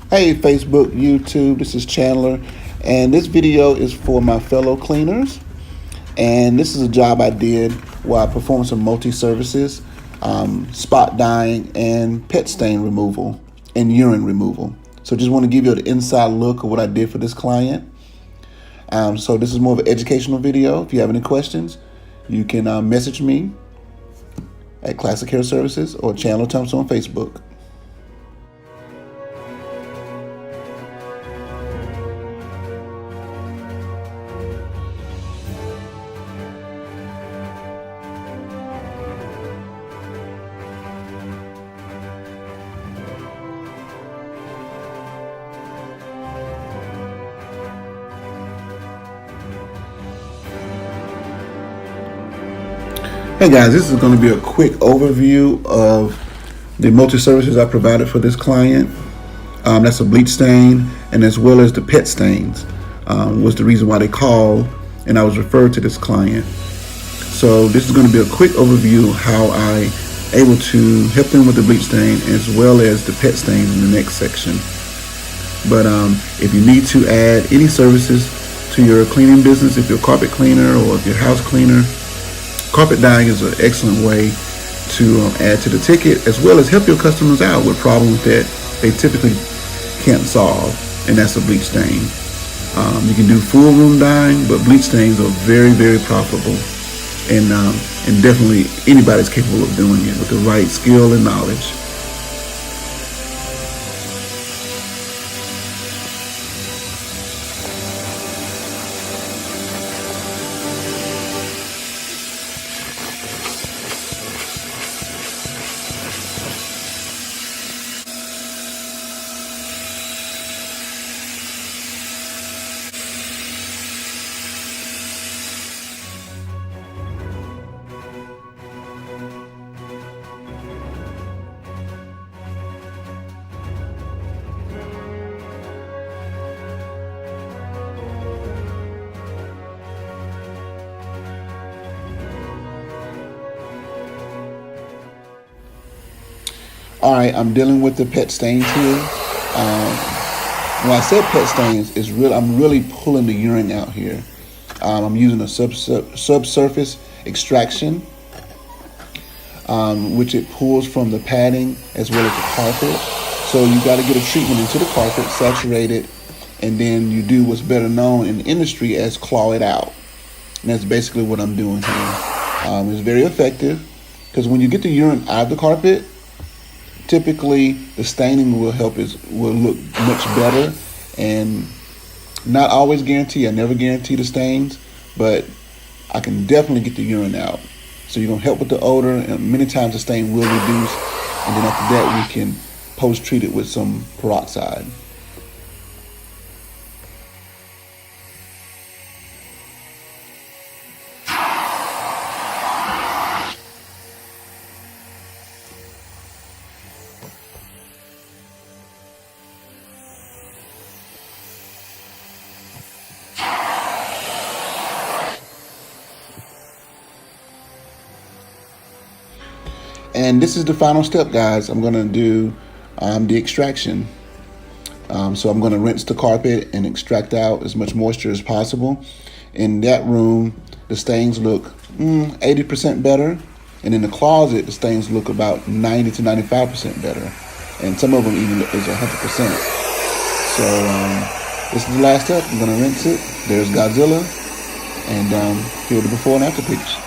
Hey Facebook, YouTube, this is Chandler, and this video is for my fellow cleaners. And this is a job I did where I performed some multi-services, spot dyeing and pet stain removal and urine removal. So just want to give you an inside look of what I did for this client. So this is more of an educational video. If you have any questions, you can message me at Classic Hair Services or Chandler Thompson on Facebook. Hey guys, this is going to be a quick overview of the multi-services I provided for this client. That's a bleach stain, and as well as the pet stains was the reason why they called, and I was referred to this client. So this is going to be a quick overview of how I able to help them with the bleach stain as well as the pet stains in the next section. But if you need to add any services to your cleaning business, if you're a carpet cleaner or if you're a house cleaner, carpet dyeing is an excellent way to add to the ticket, as well as help your customers out with problems that they typically can't solve, and that's a bleach stain. You can do full room dyeing, but bleach stains are very, very profitable, and definitely anybody's capable of doing it with the right skill and knowledge. All right, I'm dealing with the pet stains here. When I said pet stains, I'm really pulling the urine out here. I'm using a subsurface extraction, which it pulls from the padding as well as the carpet. So you got to get a treatment into the carpet, saturate it, and then you do what's better known in the industry as claw it out. And that's basically what I'm doing here. It's very effective because when you get the urine out of the carpet, typically the staining will look much better, and not always guarantee. I never guarantee the stains, but I can definitely get the urine out. So you're gonna help with the odor, and many times the stain will reduce, and then after that we can post-treat it with some peroxide. And this is the final step, guys. I'm gonna do the extraction. So I'm gonna rinse the carpet and extract out as much moisture as possible. In that room, the stains look 80% better. And in the closet, the stains look about 90 to 95% better. And some of them even is 100%. So this is the last step. I'm gonna rinse it. There's Godzilla. And here are the before and after pictures.